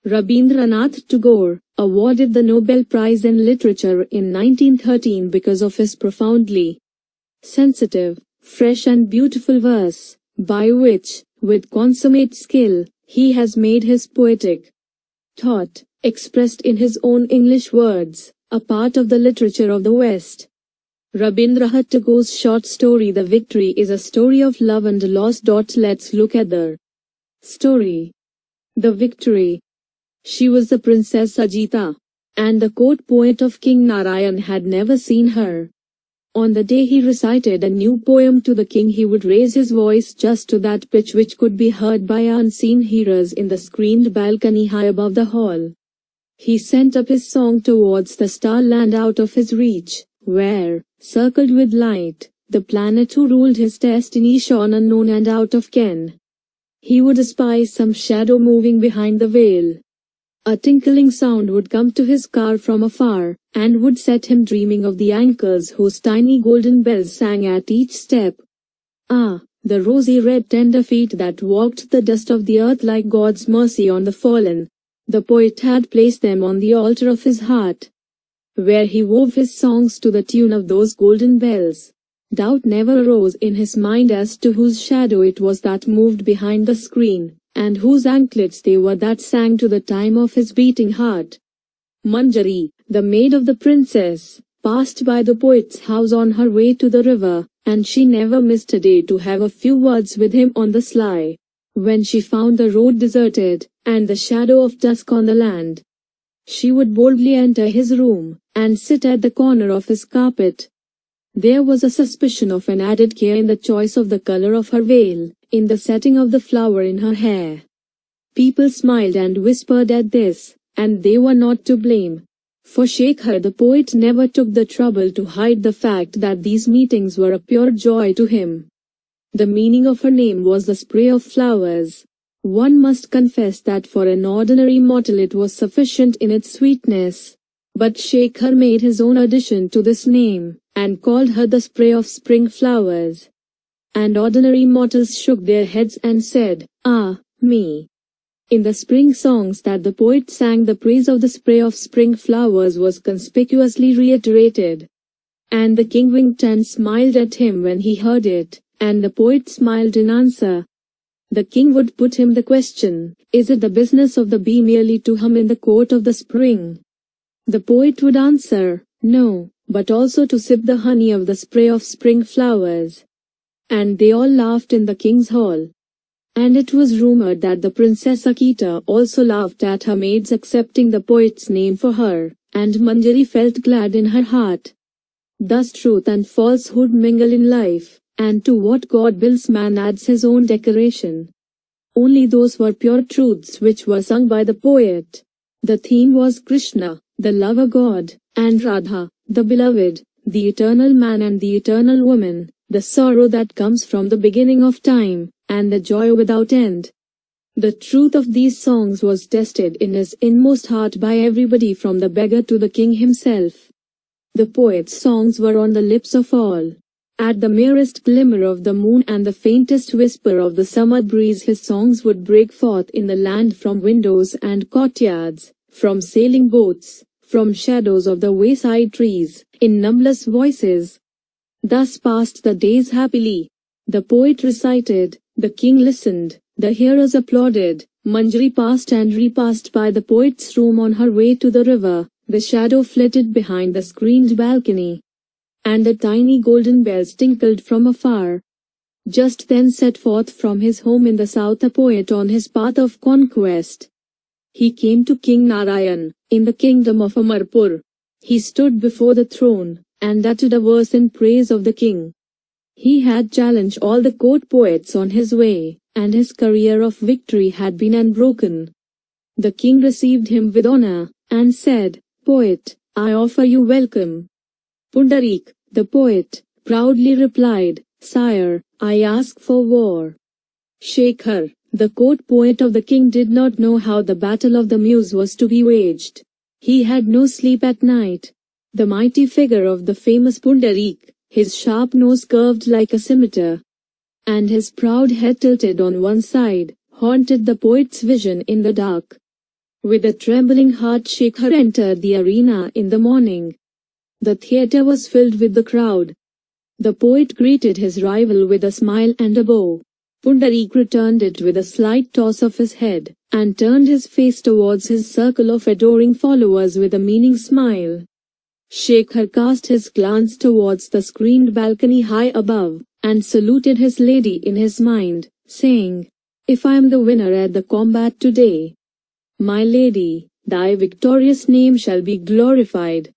Rabindranath Tagore, awarded the Nobel Prize in Literature in 1913 because of his profoundly sensitive, fresh and beautiful verse, by which, with consummate skill, he has made his poetic thought, expressed in his own English words, a part of the literature of the West. Rabindranath Tagore's short story The Victory is a story of love and loss. Let's look at the story. The Victory. She was the Princess Ajita, and the court poet of King Narayan had never seen her. On the day he recited a new poem to the king, he would raise his voice just to that pitch which could be heard by unseen hearers in the screened balcony high above the hall. He sent up his song towards the star land out of his reach, where, circled with light, the planet who ruled his destiny shone unknown and out of ken. He would espy some shadow moving behind the veil. A tinkling sound would come to his car from afar, and would set him dreaming of the anchors whose tiny golden bells sang at each step. Ah, the rosy red tender feet that walked the dust of the earth like God's mercy on the fallen. The poet had placed them on the altar of his heart, where he wove his songs to the tune of those golden bells. Doubt never arose in his mind as to whose shadow it was that moved behind the screen, and whose anklets they were that sang to the time of his beating heart. Manjari, the maid of the princess, passed by the poet's house on her way to the river, and she never missed a day to have a few words with him on the sly. When she found the road deserted, and the shadow of dusk on the land, she would boldly enter his room, and sit at the corner of his carpet. There was a suspicion of an added care in the choice of the color of her veil, in the setting of the flower in her hair. People smiled and whispered at this, and they were not to blame. For Shekhar the poet never took the trouble to hide the fact that these meetings were a pure joy to him. The meaning of her name was the spray of flowers. One must confess that for an ordinary mortal it was sufficient in its sweetness. But Shekhar made his own addition to this name, and called her the spray of spring flowers. And ordinary mortals shook their heads and said, "Ah, me." In the spring songs that the poet sang, the praise of the spray of spring flowers was conspicuously reiterated. And the king winked and smiled at him when he heard it, and the poet smiled in answer. The king would put him the question, "Is it the business of the bee merely to hum in the court of the spring?" The poet would answer, "No, but also to sip the honey of the spray of spring flowers." And they all laughed in the king's hall. And it was rumored that the Princess Akita also laughed at her maid's accepting the poet's name for her, and Manjari felt glad in her heart. Thus truth and falsehood mingle in life, and to what God builds man adds his own decoration. Only those were pure truths which were sung by the poet. The theme was Krishna, the lover God, and Radha, the beloved, the eternal man and the eternal woman, the sorrow that comes from the beginning of time, and the joy without end. The truth of these songs was tested in his inmost heart by everybody from the beggar to the king himself. The poet's songs were on the lips of all. At the merest glimmer of the moon and the faintest whisper of the summer breeze, his songs would break forth in the land from windows and courtyards, from sailing boats, from shadows of the wayside trees, in numberless voices. Thus passed the days happily. The poet recited, the king listened, the hearers applauded. Manjari passed and repassed by the poet's room on her way to the river. The shadow flitted behind the screened balcony, and the tiny golden bells tinkled from afar. Just then set forth from his home in the south a poet on his path of conquest. He came to King Narayan, in the kingdom of Amarpur. He stood before the throne, and uttered a verse in praise of the king. He had challenged all the court poets on his way, and his career of victory had been unbroken. The king received him with honor, and said, "Poet, I offer you welcome." Pundarik, the poet, proudly replied, "Sire, I ask for war." Shekhar, the court poet of the king, did not know how the battle of the muse was to be waged. He had no sleep at night. The mighty figure of the famous Pundarik, his sharp nose curved like a scimitar, and his proud head tilted on one side, haunted the poet's vision in the dark. With a trembling heart, Shekhar entered the arena in the morning. The theatre was filled with the crowd. The poet greeted his rival with a smile and a bow. Pundarik returned it with a slight toss of his head, and turned his face towards his circle of adoring followers with a meaning smile. Shekhar cast his glance towards the screened balcony high above, and saluted his lady in his mind, saying, "If I am the winner at the combat today, my lady, thy victorious name shall be glorified."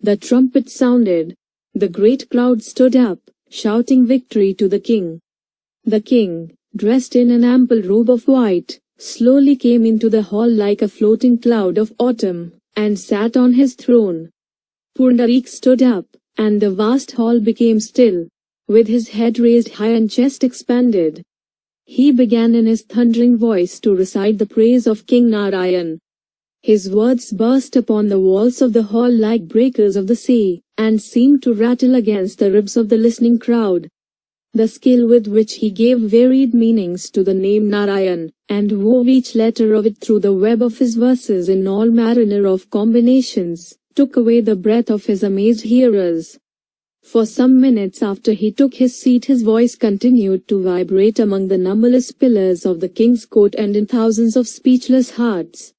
The trumpet sounded. The great crowd stood up, shouting victory to the king. The king, dressed in an ample robe of white, slowly came into the hall like a floating cloud of autumn, and sat on his throne. Pundarik stood up, and the vast hall became still, with his head raised high and chest expanded. He began in his thundering voice to recite the praise of King Narayan. His words burst upon the walls of the hall like breakers of the sea, and seemed to rattle against the ribs of the listening crowd. The skill with which he gave varied meanings to the name Narayan, and wove each letter of it through the web of his verses in all manner of combinations, took away the breath of his amazed hearers. For some minutes after he took his seat, his voice continued to vibrate among the numberless pillars of the king's court and in thousands of speechless hearts.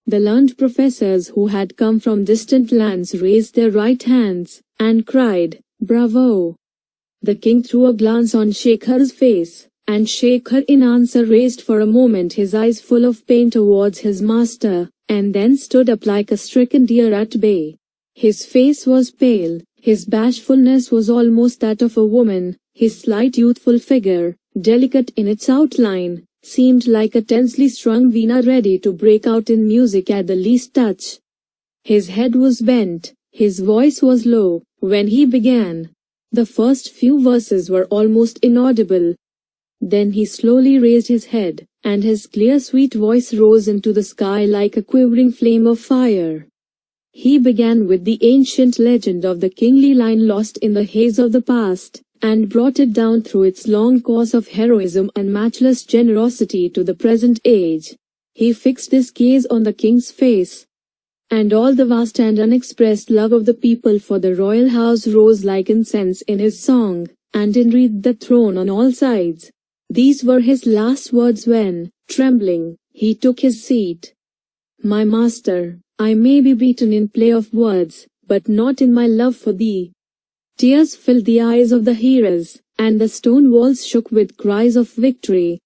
The learned professors who had come from distant lands raised their right hands, and cried, "Bravo!" The king threw a glance on Shekhar's face, and Shekhar in answer raised for a moment his eyes full of pain towards his master, and then stood up like a stricken deer at bay. His face was pale, his bashfulness was almost that of a woman, his slight youthful figure, delicate in its outline, seemed like a tensely strung veena ready to break out in music at the least touch. His head was bent, his voice was low, when he began. The first few verses were almost inaudible. Then he slowly raised his head, and his clear sweet voice rose into the sky like a quivering flame of fire. He began with the ancient legend of the kingly line lost in the haze of the past, and brought it down through its long course of heroism and matchless generosity to the present age. He fixed his gaze on the king's face, and all the vast and unexpressed love of the people for the royal house rose like incense in his song, and enwreathed the throne on all sides. These were his last words when, trembling, he took his seat. "My master, I may be beaten in play of words, but not in my love for thee." Tears filled the eyes of the hearers, and the stone walls shook with cries of victory.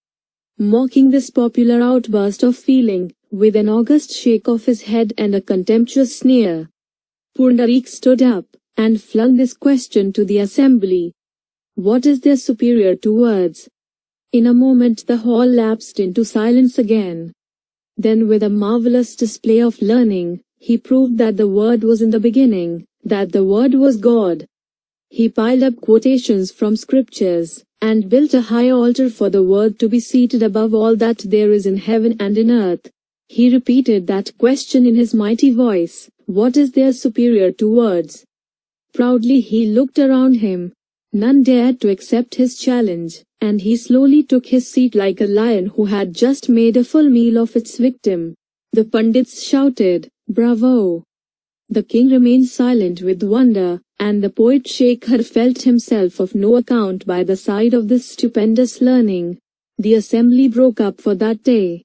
Mocking this popular outburst of feeling, with an august shake of his head and a contemptuous sneer, Pundarik stood up, and flung this question to the assembly: "What is there superior to words?" In a moment the hall lapsed into silence again. Then, with a marvelous display of learning, he proved that the word was in the beginning, that the word was God. He piled up quotations from scriptures, and built a high altar for the word to be seated above all that there is in heaven and in earth. He repeated that question in his mighty voice: "What is there superior to words?" Proudly he looked around him. None dared to accept his challenge, and he slowly took his seat like a lion who had just made a full meal of its victim. The pundits shouted, "Bravo!" The king remained silent with wonder, and the poet Shekhar felt himself of no account by the side of this stupendous learning. The assembly broke up for that day.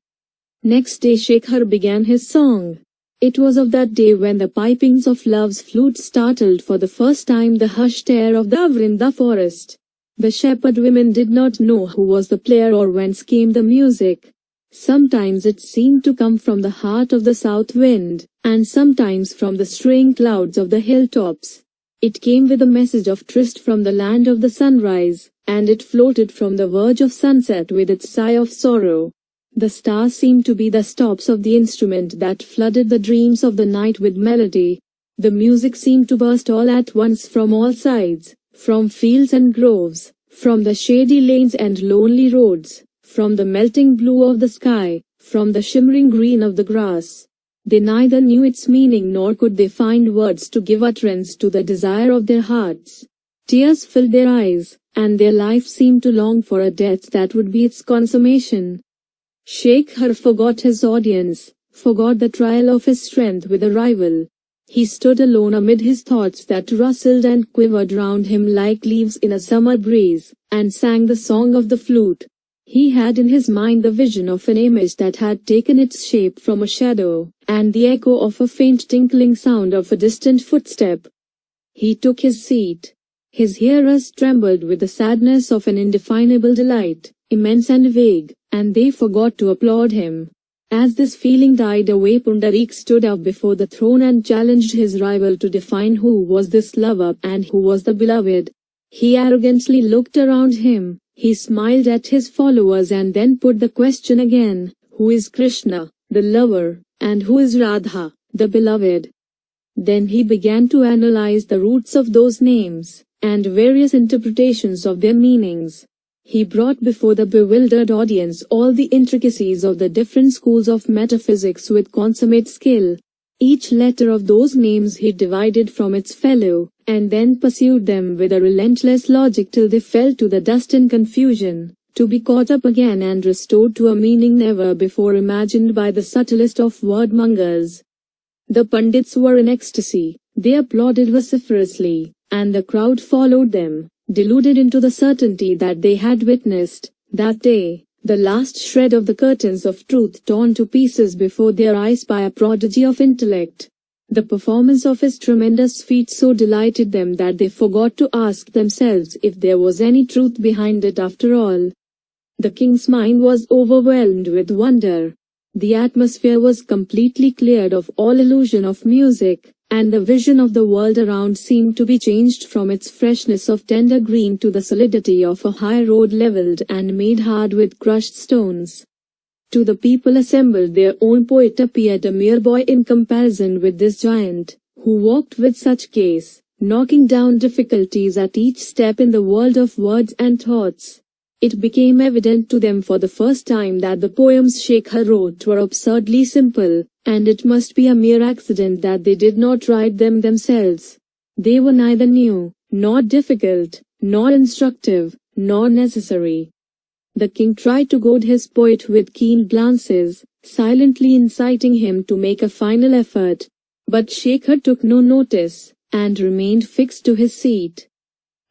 Next day Shekhar began his song. It was of that day when the pipings of love's flute startled for the first time the hushed air of the Vrinda forest. The shepherd women did not know who was the player or whence came the music. Sometimes it seemed to come from the heart of the south wind, and sometimes from the straying clouds of the hilltops. It came with a message of tryst from the land of the sunrise, and it floated from the verge of sunset with its sigh of sorrow. The stars seemed to be the stops of the instrument that flooded the dreams of the night with melody. The music seemed to burst all at once from all sides, from fields and groves, from the shady lanes and lonely roads, from the melting blue of the sky, from the shimmering green of the grass. They neither knew its meaning nor could they find words to give utterance to the desire of their hearts. Tears filled their eyes, and their life seemed to long for a death that would be its consummation. Shekhar forgot his audience, forgot the trial of his strength with a rival. He stood alone amid his thoughts that rustled and quivered round him like leaves in a summer breeze, and sang the song of the flute. He had in his mind the vision of an image that had taken its shape from a shadow, and the echo of a faint tinkling sound of a distant footstep. He took his seat. His hearers trembled with the sadness of an indefinable delight, immense and vague, and they forgot to applaud him. As this feeling died away, Pundarik stood up before the throne and challenged his rival to define who was this lover and who was the beloved. He arrogantly looked around him, he smiled at his followers and then put the question again, who is Krishna, the lover, and who is Radha, the beloved? Then he began to analyze the roots of those names, and various interpretations of their meanings. He brought before the bewildered audience all the intricacies of the different schools of metaphysics with consummate skill. Each letter of those names he divided from its fellow, and then pursued them with a relentless logic till they fell to the dust in confusion, to be caught up again and restored to a meaning never before imagined by the subtlest of wordmongers. The Pandits were in ecstasy, they applauded vociferously, and the crowd followed them, deluded into the certainty that they had witnessed, that day, the last shred of the curtains of truth torn to pieces before their eyes by a prodigy of intellect. The performance of his tremendous feat so delighted them that they forgot to ask themselves if there was any truth behind it after all. The king's mind was overwhelmed with wonder. The atmosphere was completely cleared of all illusion of music, and the vision of the world around seemed to be changed from its freshness of tender green to the solidity of a high road leveled and made hard with crushed stones. To the people assembled their own poet appeared a mere boy in comparison with this giant, who walked with such grace, knocking down difficulties at each step in the world of words and thoughts. It became evident to them for the first time that the poems Shekhar wrote were absurdly simple, and it must be a mere accident that they did not write them themselves. They were neither new, nor difficult, nor instructive, nor necessary. The king tried to goad his poet with keen glances, silently inciting him to make a final effort. But Shekhar took no notice, and remained fixed to his seat.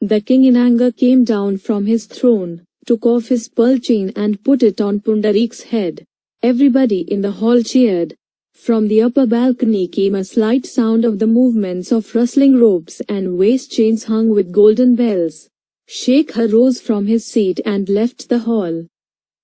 The king in anger came down from his throne, took off his pearl chain and put it on Pundarik's head. Everybody in the hall cheered. From the upper balcony came a slight sound of the movements of rustling ropes and waist chains hung with golden bells. Shekhar rose from his seat and left the hall.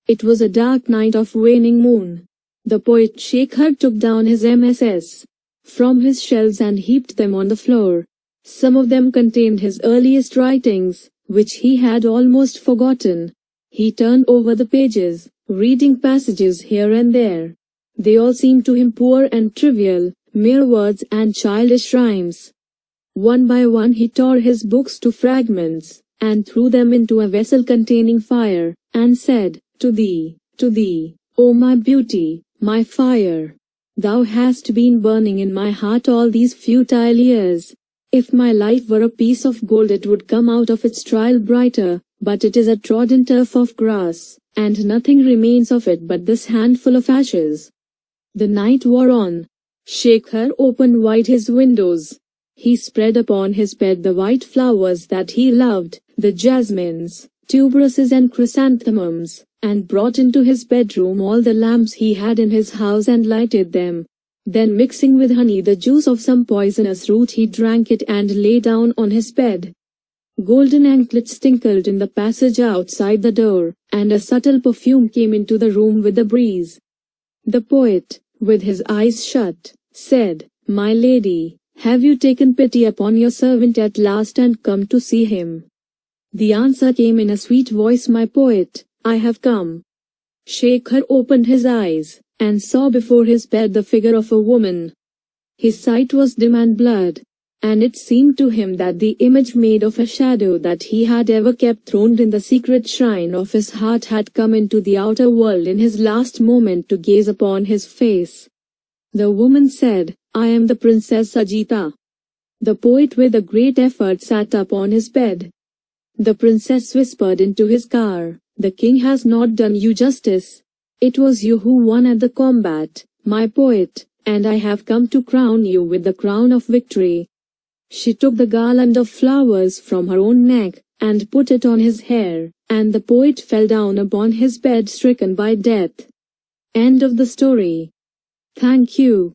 It was a dark night of waning moon. The poet Shekhar took down his MSS from his shelves and heaped them on the floor. Some of them contained his earliest writings, which he had almost forgotten. He turned over the pages, reading passages here and there. They all seemed to him poor and trivial, mere words and childish rhymes. One by one he tore his books to fragments, and threw them into a vessel containing fire, and said, to thee, O my beauty, my fire! Thou hast been burning in my heart all these futile years. If my life were a piece of gold it would come out of its trial brighter, but it is a trodden turf of grass, and nothing remains of it but this handful of ashes. The night wore on. Shekhar opened wide his windows. He spread upon his bed the white flowers that he loved, the jasmines, tuberuses and chrysanthemums, and brought into his bedroom all the lamps he had in his house and lighted them. Then mixing with honey the juice of some poisonous root he drank it and lay down on his bed. Golden anklets tinkled in the passage outside the door, and a subtle perfume came into the room with the breeze. The poet, with his eyes shut, said, My lady, have you taken pity upon your servant at last and come to see him? The answer came in a sweet voice, My poet, I have come. Shekhar opened his eyes, and saw before his bed the figure of a woman. His sight was dim and blurred, and it seemed to him that the image made of a shadow that he had ever kept throned in the secret shrine of his heart had come into the outer world in his last moment to gaze upon his face. The woman said, I am the Princess Ajita. The poet with a great effort sat up on his bed. The princess whispered into his car, The king has not done you justice. It was you who won at the combat, my poet, and I have come to crown you with the crown of victory." She took the garland of flowers from her own neck, and put it on his hair, and the poet fell down upon his bed stricken by death. End of the story. Thank you.